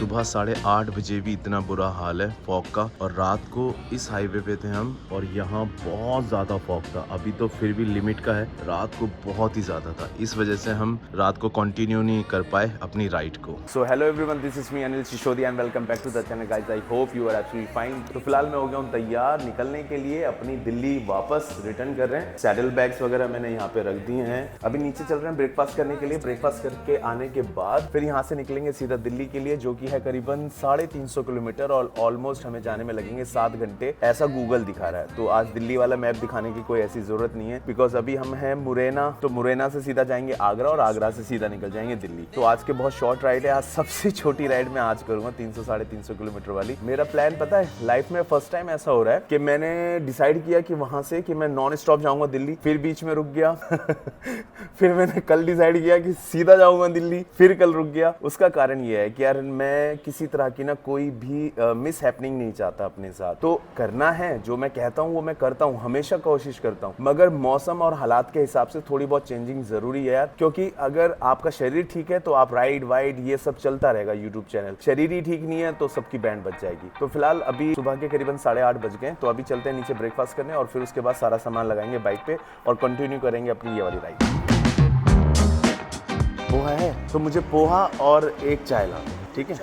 सुबह 8:30 बजे भी इतना बुरा हाल है फॉग का, और रात को इस हाईवे पे थे हम और यहाँ बहुत ज़्यादा फॉग था। अभी तो फिर भी लिमिट का है, रात को बहुत ही ज़्यादा था, इस वजह से हम रात को कंटिन्यू नहीं कर पाए अपनी राइड को। So hello everyone, this is me Anil Sisodia and welcome back to the channel guys. I hope you are absolutely fine. तो फिलहाल मैं हो गया हूँ तैयार निकलने के लिए, अपनी दिल्ली वापस रिटर्न कर रहे हैं। सैडल बैग्स वगैरह मैंने यहाँ पे रख दिए हैं। अभी नीचे चल रहे हैं ब्रेकफास्ट करने के लिए। ब्रेकफास्ट करके आने के बाद फिर यहाँ से निकलेंगे सीधा दिल्ली के लिए, जो कि है करीबन 350 किलोमीटर और ऑलमोस्ट हमें जाने में लगेंगे 7 घंटे, ऐसा गूगल दिखा रहा है। तो आज दिल्ली वाला मैप दिखाने की कोई ऐसी जरूरत नहीं है, बिकॉज अभी हम हैं मुरैना, तो मुरैना से सीधा जाएंगे आगरा और आगरा से सीधा निकल जाएंगे दिल्ली। तो आज के बहुत शॉर्ट राइड है। आज सबसे छोटी राइड मैं आज करूंगा 300-350 किलोमीटर वाली। मेरा प्लान पता है, लाइफ में फर्स्ट टाइम ऐसा हो रहा है कि मैंने डिसाइड किया कि वहां से कि मैं नॉन स्टॉप जाऊंगा दिल्ली, फिर बीच में रुक गया फिर मैंने कल डिसाइड किया कि सीधा जाऊंगा दिल्ली, फिर कल रुक गया। उसका कारण ये है कि यार मैं किसी तरह की ना कोई भी मिस हैपनिंग नहीं चाहता अपने साथ। तो करना है जो मैं कहता हूँ वो मैं करता हूँ, हमेशा कोशिश करता हूँ, मगर मौसम और हालात के हिसाब से थोड़ी बहुत चेंजिंग जरूरी है यार। क्योंकि अगर आपका शरीर ठीक है तो आप राइड वाइड ये सब चलता रहेगा यूट्यूब चैनल, शरीर ही ठीक नहीं है तो सबकी बैंड बच जाएगी। तो फिलहाल अभी सुबह के करीबन 8:30 बज गए, तो अभी चलते हैं नीचे ब्रेकफास्ट करने और फिर उसके बाद सारा सामान लगाएंगे बाइक पे और कंटिन्यू करेंगे अपनी ये वाली राइड। पोहा है तो मुझे पोहा और एक चाय ला, ठीक है?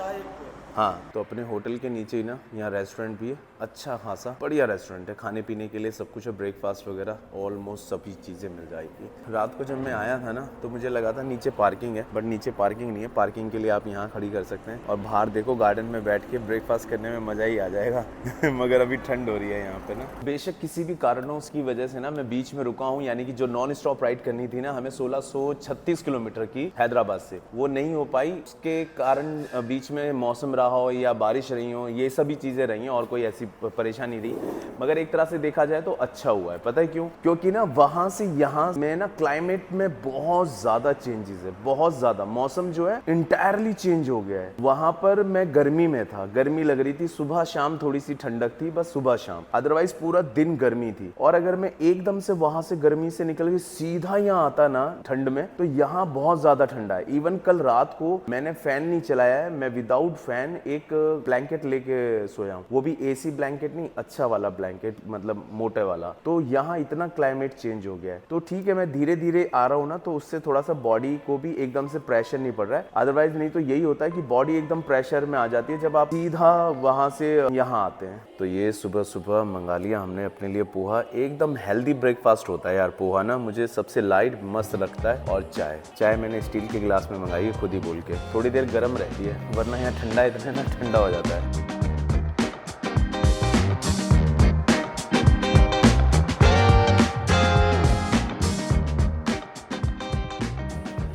हाँ, तो अपने होटल के नीचे ही ना यहाँ रेस्टोरेंट भी है, अच्छा खासा बढ़िया रेस्टोरेंट है, खाने पीने के लिए सब कुछ है, ब्रेकफास्ट वगैरह ऑलमोस्ट सभी चीज़ें मिल जाएगी। रात को जब मैं आया था ना तो मुझे लगा था नीचे पार्किंग है, बट नीचे पार्किंग नहीं है। पार्किंग के लिए आप यहाँ खड़ी कर सकते हैं और बाहर देखो गार्डन में बैठ के ब्रेकफास्ट करने में मज़ा ही आ जाएगा मगर अभी ठंड हो रही है यहाँ पे ना। बेशक किसी भी कारणों की वजह से ना मैं बीच में रुका हूँ, यानी कि जो नॉन स्टॉप राइड करनी थी ना हमें 1636 किलोमीटर की हैदराबाद से, वो नहीं हो पाई। उसके कारण बीच में मौसम रहा हो या बारिश रही हो, ये सभी चीज़ें रही हैं और कोई ऐसी परेशानी रही। मगर एक तरह से देखा जाए तो अच्छा हुआ है। पता है क्यों? क्योंकि ना वहाँ से यहाँ में ना क्लाइमेट में बहुत ज़्यादा चेंजेस है, बहुत ज़्यादा। मौसम जो है इंटायरली चेंज हो गया है। वहाँ पर मैं गर्मी में था, गर्मी लग रही थी, सुबह शाम थोड़ी सी ठंडक थी, बस सुबह शाम, अदरवाइज पूरा दिन गर्मी थी। और अगर मैं एकदम से वहाँ से गर्मी से निकल के सीधा यहाँ आता ना ठंड में, तो यहाँ बहुत ज़्यादा ठंडा है। इवन कल रात को मैंने फैन नहीं चलाया है, मैं विदाउट फैन एक ब्लैंकेट लेके सोया हूँ, वो भी एसी ब्लैंकेट नहीं, अच्छा वाला ब्लैंकेट, मतलब मोटे वाला। तो यहाँ इतना क्लाइमेट चेंज हो गया है। तो ठीक है, मैं धीरे धीरे आ रहा हूँ ना, तो उससे थोड़ा सा बॉडी को भी एकदम से प्रेशर नहीं पड़ रहा है। अदरवाइज नहीं तो यही होता है कि बॉडी एकदम प्रेशर में आ जाती है जब आप सीधा वहां से यहाँ आते हैं। तो ये सुबह सुबह मंगा लिया हमने अपने लिए पोहा। एकदम हेल्दी ब्रेकफास्ट होता है यार पोहा ना, मुझे सबसे लाइट मस्त लगता है। और चाय मैंने स्टील के गिलास में मंगाई है, खुद ही बोल के। थोड़ी देर गर्म रहती है, वरना यहाँ ठंडा इतना ना ठंडा हो जाता है।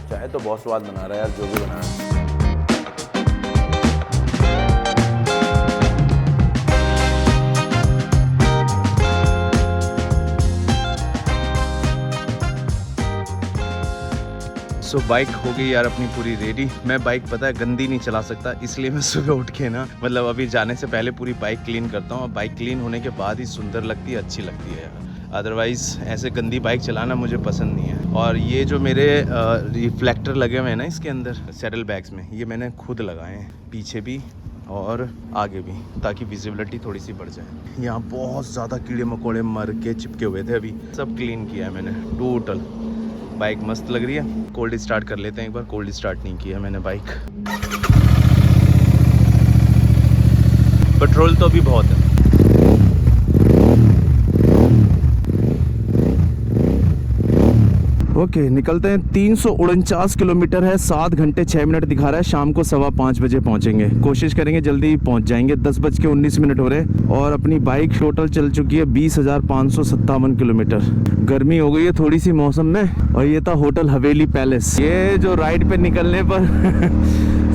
चाय तो बहुत स्वाद बना रहा है यार, जो भी बना रहा है। सो बाइक हो गई यार अपनी पूरी रेडी। मैं बाइक पता है गंदी नहीं चला सकता, इसलिए मैं सुबह उठ के ना, मतलब अभी जाने से पहले पूरी बाइक क्लीन करता हूँ। और बाइक क्लीन होने के बाद ही सुंदर लगती है, अच्छी लगती है यार। अदरवाइज़ ऐसे गंदी बाइक चलाना मुझे पसंद नहीं है। और ये जो मेरे रिफ्लेक्टर लगे हुए हैं ना इसके अंदर सैडल बैग्स में, ये मैंने खुद लगाए हैं, पीछे भी और आगे भी, ताकि विजिबिलिटी थोड़ी सी बढ़ जाए। यहाँ बहुत ज़्यादा कीड़े मकोड़े मर के चिपके हुए थे, अभी सब क्लीन किया है मैंने टोटल। बाइक मस्त लग रही है। कोल्ड स्टार्ट कर लेते हैं एक बार। कोल्ड स्टार्ट नहीं किया मैंने बाइक। पेट्रोल तो अभी बहुत है। ओके, निकलते हैं। 349 किलोमीटर है, 7 घंटे 6 मिनट दिखा रहा है। शाम को 5:15 बजे पहुंचेंगे, कोशिश करेंगे जल्दी पहुंच जाएंगे। 10:19 हो रहे और अपनी बाइक टोटल चल चुकी है 20,557 किलोमीटर। गर्मी हो गई है थोड़ी सी मौसम में। और ये था होटल हवेली पैलेस। ये जो राइड पे निकलने पर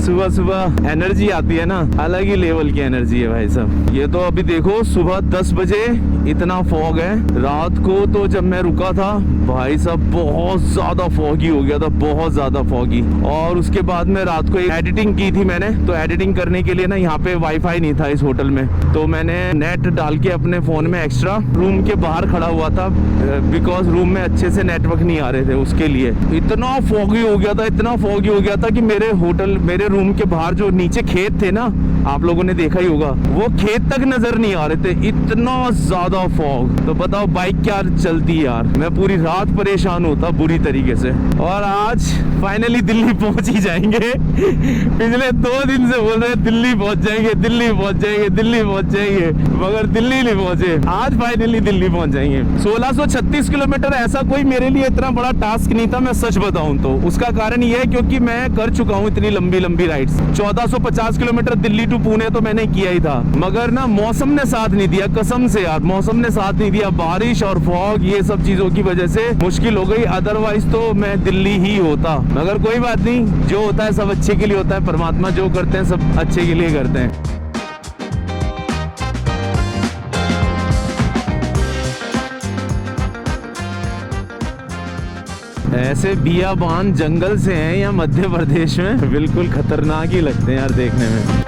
सुबह सुबह एनर्जी आती है ना, अलग ही लेवल की एनर्जी है भाई साहब। ये तो अभी देखो सुबह 10 बजे इतना फॉग है। रात को तो जब मैं रुका था भाई साहब बहुत ज्यादा फॉगी हो गया था, बहुत ज्यादा फॉगी। और उसके बाद में रात को एक एडिटिंग की थी मैंने, तो एडिटिंग करने के लिए ना यहाँ पे वाईफाई नहीं था इस होटल में, तो मैंने नेट डाल के अपने फोन में एक्स्ट्रा रूम के बाहर खड़ा हुआ था, बिकॉज रूम में अच्छे से नेटवर्क नहीं आ रहे थे, उसके लिए। इतना फॉगी हो गया था, इतना फॉगी हो गया था कि मेरे रूम के बाहर जो नीचे खेत थे ना, आप लोगों ने देखा ही होगा, वो खेत तक नजर नहीं आ रहे थे, इतना ज्यादा फॉग। तो बताओ बाइक क्या चलती है यार, मैं पूरी रात परेशान होता बुरी तरीके से। और आज फाइनली दिल्ली पहुंच ही जाएंगे। पिछले 2 दिन से बोल रहे हैं दिल्ली पहुंच जाएंगे, दिल्ली पहुंच जाएंगे, दिल्ली पहुंच जाएंगे, मगर दिल्ली नहीं पहुंचे। आज फाइनली दिल्ली पहुंच जाएंगे। 1636 किलोमीटर ऐसा कोई मेरे लिए इतना बड़ा टास्क नहीं था, मैं सच बताऊं तो। उसका कारण ये है क्योंकि मैं कर चुका हूं इतनी लंबी लंबी rides. 1450 kilometre Delhi to Pune तो मैंने किया ही था, मगर ना मौसम ने साथ नहीं दिया, कसम से यार मौसम ने साथ नहीं दिया। बारिश और फॉग ये सब चीजों की वजह से मुश्किल हो गई, अदरवाइज तो मैं दिल्ली ही होता। मगर कोई बात नहीं, जो होता है सब अच्छे के लिए होता है, परमात्मा जो करते हैं सब अच्छे के लिए करते हैं। ऐसे बियाबान जंगल से हैं या मध्य प्रदेश में, बिल्कुल खतरनाक ही लगते हैं यार देखने में।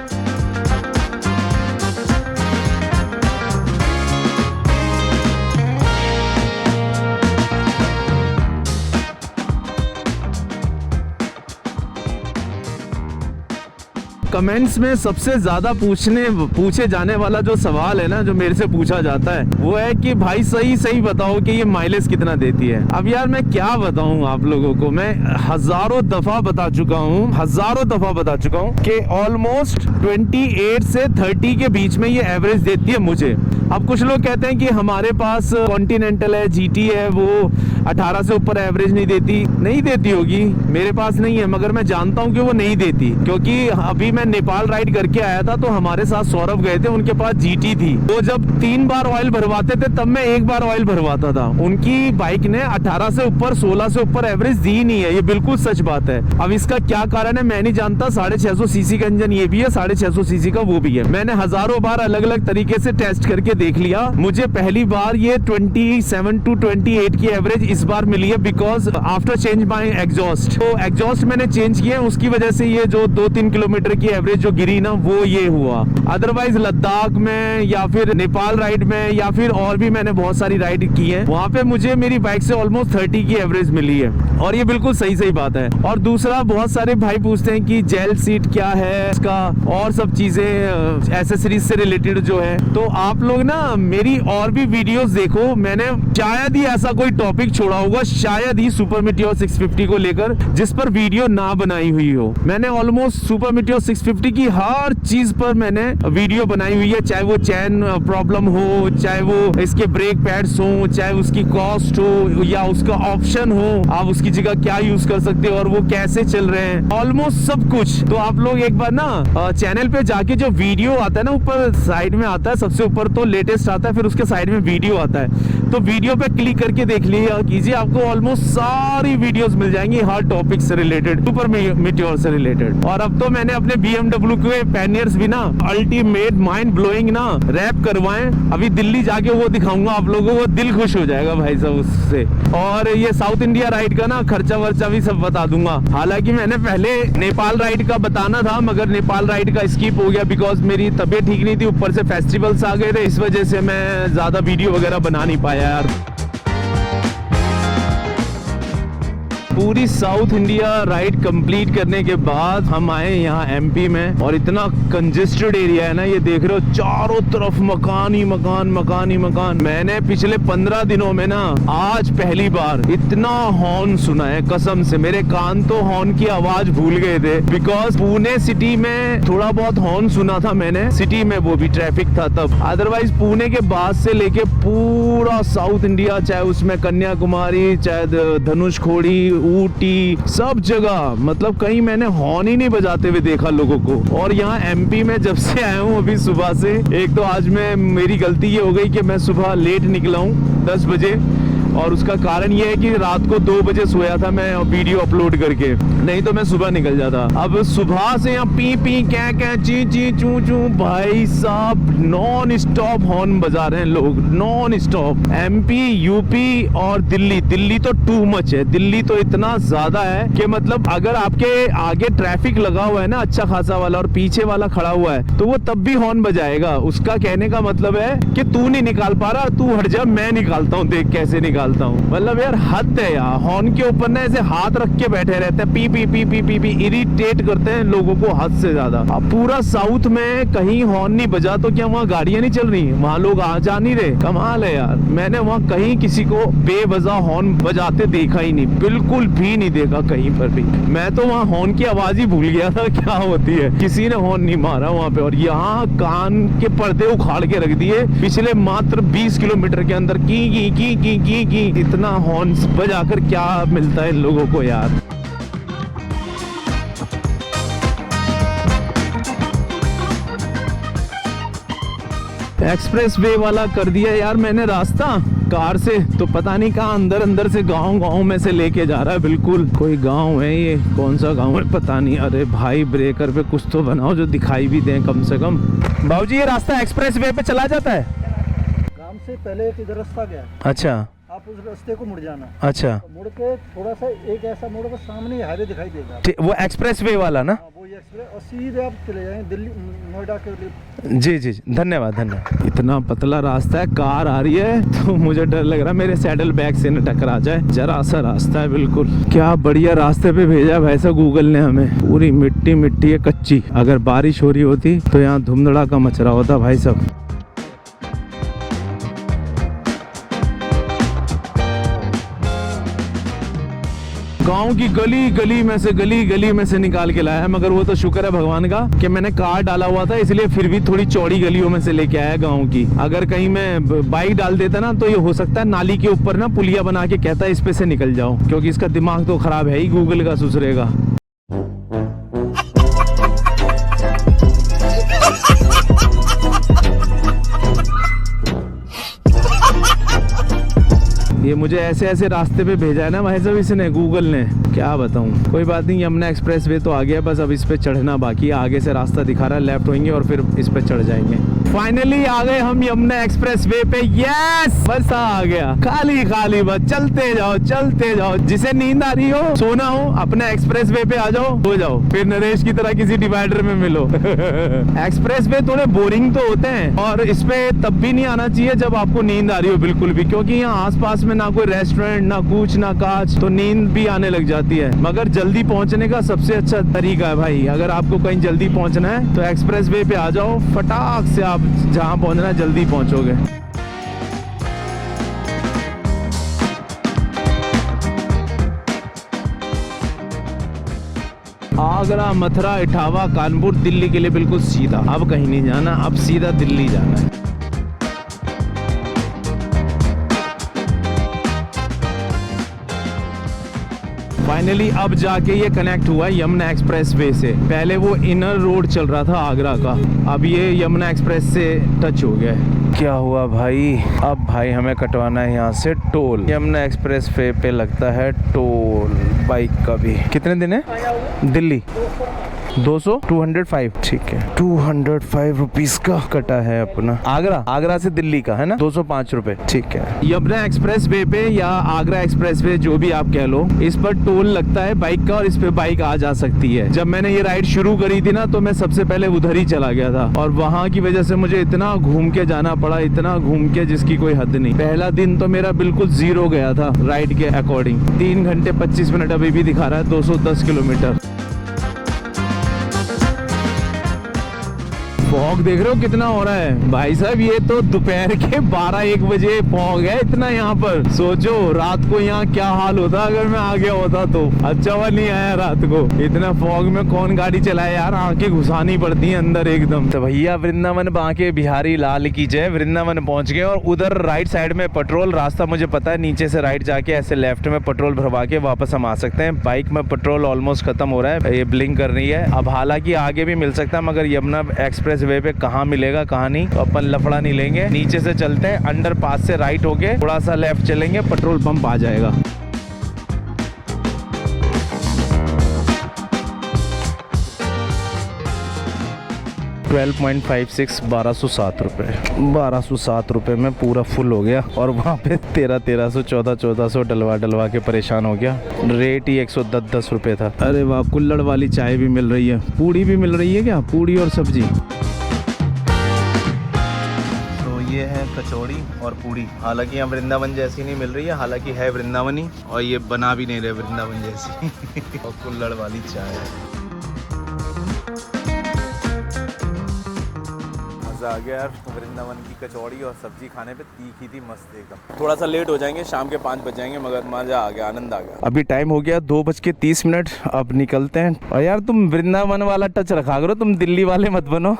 कमेंट्स में सबसे ज्यादा पूछे जाने वाला जो सवाल है ना, जो मेरे से पूछा जाता है, वो है कि भाई सही बताओ कि ये माइलेज कितना देती है। अब यार मैं क्या बताऊं आप लोगों को, मैं हजारों दफा बता चुका हूं कि ऑलमोस्ट 28 से 30 के बीच में ये एवरेज देती है मुझे। अब कुछ लोग कहते हैं कि हमारे पास कॉन्टिनेंटल है, जीटी है, वो 18 से ऊपर एवरेज नहीं देती होगी, मेरे पास नहीं है, मगर मैं जानता हूं कि वो नहीं देती, क्योंकि अभी मैं नेपाल राइड करके आया था तो हमारे साथ सौरभ गए थे, उनके पास जीटी थी। वो जब 3 बार ऑयल भरवाते थे तब मैं 1 बार ऑयल भरवाता था। उनकी बाइक ने 18 से ऊपर 16 से ऊपर एवरेज दी नहीं है, ये बिल्कुल सच बात है। अब इसका क्या कारण है मैं नहीं जानता। 650 सीसी का इंजन ये भी है, 650 सीसी का वो भी है। मैंने हजारों बार अलग अलग तरीके से टेस्ट करके देख लिया, मुझे पहली बार ये 27 to 28 की एवरेज इस बार मिली है, because after change my exhaust. तो एग्जॉस्ट मैंने चेंज किया, उसकी वजह से ये जो 2-3 किलोमीटर की एवरेज जो गिरी ना, वो ये हुआ। अदरवाइज लद्दाख में या फिर नेपाल राइड में या फिर और भी मैंने बहुत सारी राइड की है, वहां पे मुझे मेरी बाइक से ऑलमोस्ट 30 की एवरेज मिली है, और ये बिल्कुल सही बात है। और दूसरा, बहुत सारे भाई पूछते हैं कि जेल सीट क्या है इसका और सब चीजें एसेसरीज से रिलेटेड जो है, तो आप लोग ना मेरी और भी वीडियोस देखो। मैंने शायद ही ऐसा कोई टॉपिक छोड़ा होगा, शायद ही सुपर मीटियोर 650 को लेकर जिस पर वीडियो ना बनाई हुई हो। मैंने ऑलमोस्ट सुपर मीटियोर 650 की हर चीज पर मैंने वीडियो बनाई हुई है, चाहे वो चैन प्रॉब्लम हो, चाहे वो इसके ब्रेक पैड्स हो, चाहे उसकी कॉस्ट हो या उसका ऑप्शन हो, आप उसकी जगह क्या यूज कर सकते हो और वो कैसे चल रहे हैं, ऑलमोस्ट सब कुछ। तो आप लोग एक बार ना चैनल पे जाके जो वीडियो आता है ना, ऊपर साइड में आता है, सबसे ऊपर तो लेटेस्ट आता है, फिर उसके साइड में वीडियो आता है, तो वीडियो पे क्लिक करके देख लिया कीजिए, आपको ऑलमोस्ट सारी वीडियोस मिल जाएंगी हर टॉपिक से रिलेटेड, सुपर मीटियोर से रिलेटेड। और अब तो मैंने अपने BMW के पैनियर्स भी ना अल्टीमेट माइंड ब्लोइंग ना रैप करवाएं, अभी दिल्ली जाके वो दिखाऊंगा आप लोगों को, दिल खुश हो जाएगा भाई साहब उससे। और ये साउथ इंडिया राइड का ना खर्चा वर्चा भी सब बता दूंगा। हालांकि मैंने पहले नेपाल राइड का बताना था, मगर नेपाल राइड का स्किप हो गया, बिकॉज मेरी तबीयत ठीक नहीं थी, ऊपर से फेस्टिवल्स आ गए थे, इस वजह से मैं ज्यादा वीडियो वगैरह बना नहीं पाया यार। पूरी साउथ इंडिया राइड कंप्लीट करने के बाद हम आए यहाँ एमपी में, और इतना कंजेस्टेड एरिया है ना, ये देख रहे हो चारों तरफ मकान ही मकान। मैंने पिछले 15 दिनों में ना आज पहली बार इतना हॉर्न सुना है, कसम से मेरे कान तो हॉर्न की आवाज भूल गए थे, बिकॉज पुणे सिटी में थोड़ा बहुत हॉर्न सुना था मैंने, सिटी में वो भी ट्रैफिक था तब। अदरवाइज पुणे के बाद से लेके पूरा साउथ इंडिया, चाहे उसमें कन्याकुमारी, चाहे धनुषकोडी, ऊटी, सब जगह मतलब कहीं मैंने हॉर्न ही नहीं बजाते हुए देखा लोगों को। और यहाँ एमपी में जब से आया हूँ अभी सुबह से, एक तो आज में मेरी गलती ये हो गई कि मैं सुबह लेट निकला हूँ 10 बजे, और उसका कारण ये है कि रात को 2 बजे सोया था मैं वीडियो अपलोड करके, नहीं तो मैं सुबह निकल जाता। अब सुबह से यहाँ पी पी क्या क्या ची ची चू चू, भाई साहब नॉन स्टॉप हॉर्न बजा रहे हैं लोग, नॉन स्टॉप। MP, UP और दिल्ली तो टू मच है। दिल्ली तो इतना ज्यादा है कि मतलब अगर आपके आगे ट्रैफिक लगा हुआ है ना अच्छा खासा वाला और पीछे वाला खड़ा हुआ है तो वो तब भी हॉर्न बजाएगा। उसका कहने का मतलब है कि तू नहीं निकाल पा रहा, तू हट जा, मैं निकालता हूँ, देख कैसे निकालता हूँ। मतलब यार हद है यार, हॉर्न के ऊपर ना ऐसे हाथ रख के बैठे रहते हैं, P P P P P P, irritate करते हैं लोगों को हद से ज्यादा। अब पूरा साउथ में कहीं हॉर्न नहीं बजा तो क्या वहाँ गाड़ियां नहीं चल रही? वहाँ लोग आ जा नहीं रहे? कमाल है यार, मैंने वहाँ कहीं किसी को बेवजह हॉर्न बजाते देखा ही नहीं, बिल्कुल भी नहीं देखा कहीं पर भी। मैं तो वहाँ हॉर्न की आवाज ही भूल गया था क्या होती है, किसी ने हॉर्न नहीं मारा वहाँ पे। और यहाँ कान के पर्दे उखाड़ के रख दिए पिछले मात्र 20 किलोमीटर के अंदर, की इतना हॉर्न बजाकर क्या मिलता है इन लोगों को यार। एक्सप्रेस वे वाला कर दिया यार मैंने रास्ता कार से, तो पता नहीं कहाँ अंदर से गांव में से लेके जा रहा है। बिल्कुल कोई गांव है, ये कौन सा गांव है पता नहीं। अरे भाई ब्रेकर पे कुछ तो बनाओ जो दिखाई भी दे कम से कम। बाबूजी ये रास्ता एक्सप्रेस वे पे चला जाता है? गांव से पहले एक इधर रास्ता गया, अच्छा आप उस रास्ते को मुड़ जाना। अच्छा, मुड़ के थोड़ा सा एक ऐसा मोड़ पर सामने हाईवे दिखाई देगा, वो एक्सप्रेस वे वाला ना? वो एक्सप्रेस, और सीधे आप चले जाएंगे दिल्ली नोएडा के लिए। जी धन्यवाद। इतना पतला रास्ता है, कार आ रही है तो मुझे डर लग रहा है मेरे सैडल बैग से न टकरा जाए। जरा सा रास्ता है बिल्कुल। क्या बढ़िया रास्ते पे भेजा भाई साहब गूगल ने हमें। पूरी मिट्टी है कच्ची, अगर बारिश हो रही होती तो यहाँ धुमधड़ा का मच रहा होता भाई साहब। गांव की गली में से निकाल के लाया है, मगर वो तो शुक्र है भगवान का कि मैंने कार डाला हुआ था, इसलिए फिर भी थोड़ी चौड़ी गलियों में से लेके आया गांव की। अगर कहीं मैं बाइक डाल देता ना तो ये हो सकता है नाली के ऊपर ना पुलिया बना के कहता है इस पे से निकल जाओ, क्योंकि इसका दिमाग तो खराब है ही गूगल का सुसरेगा। ये मुझे ऐसे रास्ते पे भेजा है ना भाई साहब इसने, गूगल ने, क्या बताऊं। कोई बात नहीं, यमुना एक्सप्रेस वे तो आ गया, बस अब इस पे चढ़ना बाकी है। आगे से रास्ता दिखा रहा है, लेफ्ट होंगे और फिर इस पे चढ़ जाएंगे। फाइनली आ गए हम यमुना एक्सप्रेस वे पे। यस, बस आ गया, खाली बस चलते जाओ। जिसे नींद आ रही हो, सोना हो, अपने एक्सप्रेस वे पे आ जाओ, हो जाओ, फिर नरेश की तरह किसी डिवाइडर में मिलो। एक्सप्रेस वे थोड़े बोरिंग तो होते हैं, और इस पे तब भी नहीं आना चाहिए जब आपको नींद आ रही हो बिल्कुल भी, क्योंकि यहाँ आसपास में ना कोई रेस्टोरेंट, ना कुछ, ना कांच, तो नींद भी आने लग जाती है। मगर जल्दी पहुंचने का सबसे अच्छा तरीका है भाई, अगर आपको कहीं जल्दी पहुंचना है तो एक्सप्रेस वे पे आ जाओ, फटाक से आप जहां पहुंचना है जल्दी पहुंचोगे। आगरा, मथुरा, इटावा, कानपुर, दिल्ली के लिए बिल्कुल सीधा। अब कहीं नहीं जाना, अब सीधा दिल्ली जाना है। फाइनली अब जाके ये कनेक्ट हुआ यमुना एक्सप्रेस वे से। पहले वो इनर रोड चल रहा था आगरा का, अब ये यमुना एक्सप्रेस से टच हो गया है। क्या हुआ भाई, अब भाई हमें कटवाना है यहाँ से टोल। यमुना एक्सप्रेस वे पे लगता है टोल बाइक का भी। कितने दिन है दिल्ली? 205, ठीक है, 205 रुपीज का कटा है अपना। आगरा से दिल्ली का है ना, 205 रुपए, ठीक है। यमुना एक्सप्रेस वे पे या आगरा एक्सप्रेस वे जो भी आप कह लो, इस पर टोल लगता है बाइक का, और इस पे बाइक आ जा सकती है। जब मैंने ये राइड शुरू करी थी ना तो मैं सबसे पहले उधर ही चला गया था, और वहाँ की वजह से मुझे इतना घूम के जाना पड़ा, इतना घूम के जिसकी कोई हद नहीं। पहला दिन तो मेरा बिल्कुल 0 गया था राइड के अकॉर्डिंग। 3 घंटे 25 मिनट अभी भी दिखा रहा है, 210 किलोमीटर। फॉग देख रहे हो कितना हो रहा है भाई साहब, ये तो दोपहर के 12-1 बजे फॉग है इतना यहाँ पर। सोचो रात को यहाँ क्या हाल होता अगर मैं आ गया होता तो। अच्छा हुआ नहीं आया रात को, इतना फॉग में कौन गाड़ी चलाए यार, आंखें घुसानी पड़ती हैं अंदर एकदम। तो भैया वृंदावन बांके बिहारी लाल की जय, वृंदावन पहुंच गए। और उधर राइट साइड में पेट्रोल रास्ता मुझे पता है, नीचे से राइट जाके ऐसे लेफ्ट में पेट्रोल भरवा के वापस हम आ सकते हैं। बाइक में पेट्रोल ऑलमोस्ट खत्म हो रहा है, ये ब्लिंक कर रही है। अब हालांकि आगे भी मिल सकता है, मगर यमुना एक्सप्रेस वे पे कहाँ मिलेगा कहाँ नहीं, तो अपन लफड़ा नहीं लेंगे, नीचे से चलते हैं, अंडर पास से राइट होके थोड़ा सा लेफ्ट चलेंगे, पेट्रोल पंप आ जाएगा। 12.56 1207 रुपये, 1207 रुपये में पूरा फुल हो गया। और वहाँ पे 1300 1400 डलवा के परेशान हो गया। रेट ही 110 रुपये था। अरे वाह, कुल्हड़ वाली चाय भी मिल रही है, पूड़ी भी मिल रही है क्या, पूड़ी और सब्जी। तो ये है कचौड़ी और पूड़ी, हालांकि यहाँ वृंदावन जैसी नहीं मिल रही है, हालांकि है वृंदावनी, और ये बना भी नहीं रहे वृंदावन जैसी और कुल्हड़ वाली चाय। आ गया यार, वृंदावन की कचौड़ी और सब्जी खाने पे, तीखी थी मस्त एकदम। थोड़ा सा लेट हो जाएंगे, शाम के 5 बज जाएंगे, मगर मजा आ गया, आनंद आ गया। अभी टाइम हो गया 2:30, अब निकलते हैं। और यार तुम वृंदावन वाला टच रखा करो, तुम दिल्ली वाले मत बनो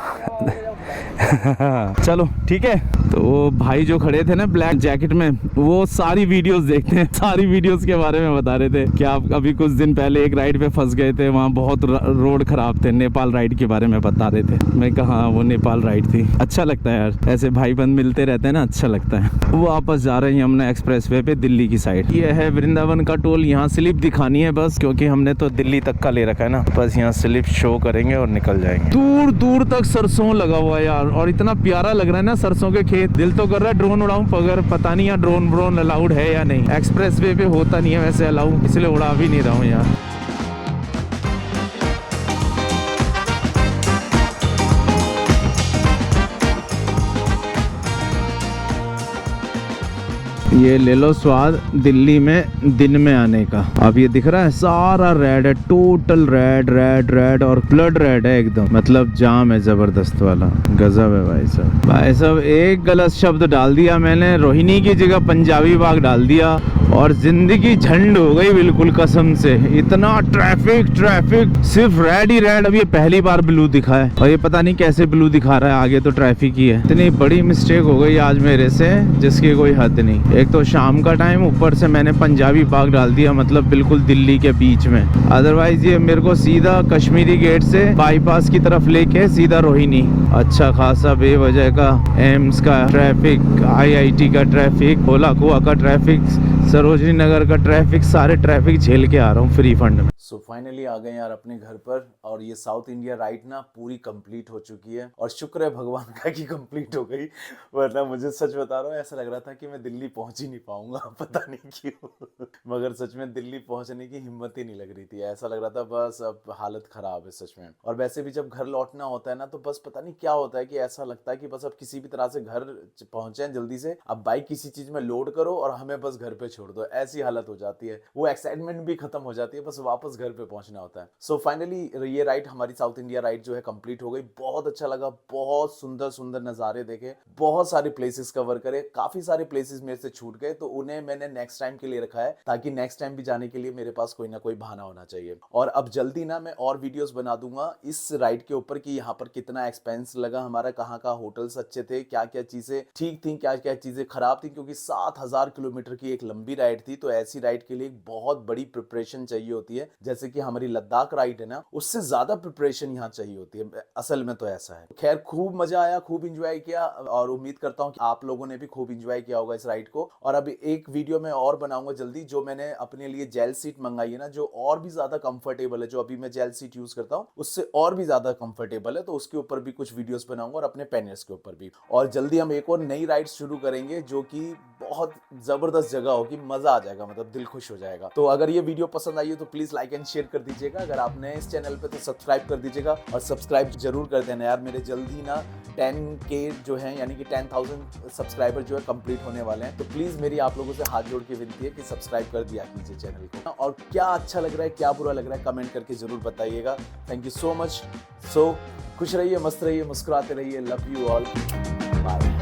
चलो ठीक है। तो भाई जो खड़े थे ना ब्लैक जैकेट में, वो सारी वीडियोस देखते हैं, सारी वीडियोस के बारे में बता रहे थे कि आप अभी कुछ दिन पहले एक राइड पे फंस गए थे, वहाँ बहुत रोड खराब थे, नेपाल राइड के बारे में बता रहे थे। मैं कहा वो नेपाल राइड थी। अच्छा लगता है यार, ऐसे भाई बंद मिलते रहते हैं ना, अच्छा लगता है। वो वापस जा रहे हैं यमुना एक्सप्रेसवे पे दिल्ली की साइड। ये है वृंदावन का टोल, यहाँ स्लिप दिखानी है बस, क्योंकि हमने तो दिल्ली तक का ले रखा है ना, बस यहाँ स्लिप शो करेंगे और निकल जाएंगे। दूर दूर तक सरसों लगा हुआ है यार, और इतना प्यारा लग रहा है ना सरसों के खेत। दिल तो कर रहा है ड्रोन उड़ाऊं, मगर पता नहीं यार ड्रोन अलाउड है या नहीं। एक्सप्रेसवे पे होता नहीं है वैसे अलाउ, इसलिए उड़ा भी नहीं रहा हूँ यार। ये ले लो स्वाद दिल्ली में दिन में आने का। अब ये दिख रहा है सारा रेड है, टोटल रेड और ब्लड रेड है एकदम, मतलब जाम है जबरदस्त वाला, गजब है भाई साहब। भाई साहब एक गलत शब्द डाल दिया मैंने, रोहिणी की जगह पंजाबी बाग डाल दिया और जिंदगी झंड हो गई बिल्कुल कसम से। इतना ट्रैफिक सिर्फ रेड ही रेड। अब ये पहली बार ब्लू दिखा है, और ये पता नहीं कैसे ब्लू दिखा रहा है, आगे तो ट्रैफिक ही है। इतनी बड़ी मिस्टेक हो गई आज मेरे से जिसकी कोई हद नहीं। एक तो शाम का टाइम, ऊपर से मैंने पंजाबी बाग डाल दिया, मतलब बिल्कुल दिल्ली के बीच में। अदरवाइज ये मेरे को सीधा कश्मीरी गेट से बाईपास की तरफ लेके सीधा रोहिणी। अच्छा खासा बेवजह का एम्स का ट्रैफिक, IIT का ट्रैफिक, भोला कुआ का ट्रैफिक, सरोजनी नगर का ट्रैफिक, सारे ट्रैफिक झेल के आ रहा हूँ फ्री फंड में। सो फाइनली आ गए यार अपने घर पर, और ये साउथ इंडिया राइड ना पूरी कंप्लीट हो चुकी है, और शुक्र है भगवान का कि कंप्लीट हो गई, वरना मुझे सच बता रहा हूँ ऐसा लग रहा था कि मैं दिल्ली पहुंच ही नहीं पाऊंगा, पता नहीं क्यों मगर सच में दिल्ली पहुंचने की हिम्मत ही नहीं लग रही थी। ऐसा लग रहा था बस अब हालत खराब है सच में। और वैसे भी जब घर लौटना होता है ना, तो बस पता नहीं क्या होता है कि ऐसा लगता है कि बस अब किसी भी तरह से घर पहुंचे जल्दी से, अब बाइक किसी चीज में लोड करो और हमें बस घर पे छोड़ दो, ऐसी हालत हो जाती है। वो एक्साइटमेंट भी खत्म हो जाती है, बस वापस घर पे पहुंचना होता है। सो फाइनली ये राइड, हमारी साउथ इंडिया राइड जो है कंप्लीट हो गई। बहुत अच्छा लगा, बहुत सुंदर नज़ारे देखे, बहुत सारे प्लेसेस कवर करे, काफी सारे प्लेसेस मेरे से छूट गए, तो उन्हें मैंने नेक्स्ट टाइम के लिए रखा है, ताकि नेक्स्ट टाइम भी जाने के लिए मेरे पास कोई ना कोई बहाना होना चाहिए। और अब जल्दी ना मैं और वीडियोस बना दूंगा इस राइड के ऊपर कि यहाँ पर कितना एक्सपेंस लगा हमारा, कहाँ होटल्स अच्छे थे, क्या क्या चीजें ठीक थी, क्या क्या चीजें खराब थी, क्योंकि 7000 किलोमीटर की एक लंबी राइड थी। तो ऐसी राइड के लिए एक बहुत बड़ी प्रिपरेशन चाहिए होती है, जैसे कि हमारी लद्दाख राइड है ना, उससे ज्यादा प्रिपरेशन यहाँ चाहिए होती है, असल में तो ऐसा है। खैर खूब मजा आया, खूब इंजॉय किया, और उम्मीद करता हूँ कि आप लोगों ने भी खूब इंजॉय किया होगा इस राइड को। और अभी एक वीडियो में और बनाऊंगा जल्दी, जो मैंने अपने लिए जेल सीट मंगाई है ना, जो और भी ज्यादा कंफर्टेबल है, जो अभी मैं जेल सीट यूज करता हूँ उससे और भी ज्यादा कंफर्टेबल है, तो उसके ऊपर भी कुछ वीडियोस बनाऊंगा, और अपने पेनियर्स के ऊपर भी। और जल्दी हम एक और नई राइड शुरू करेंगे, जो कि बहुत जबरदस्त जगह होगी, मजा आ जाएगा, मतलब दिल खुश हो जाएगा। तो अगर ये वीडियो पसंद आई हो तो प्लीज लाइक एंड शेयर कर दीजिएगा। अगर आप नए इस चैनल पे तो सब्सक्राइब कर दीजिएगा, और सब्सक्राइब जरूर कर देना यार, मेरे जल्दी ना 10K जो है, यानी कि 10,000 सब्सक्राइबर जो है कंप्लीट होने वाले हैं। तो प्लीज मेरी आप लोगों से हाथ जोड़ के विनती है कि सब्सक्राइब कर दिया कीजिए चैनल को, और क्या अच्छा लग रहा है क्या बुरा लग रहा है कमेंट करके जरूर बताइएगा। Thank you so much. So खुश रहिए, मस्त रहिए, मुस्कुराते रहिए। Love you all, bye.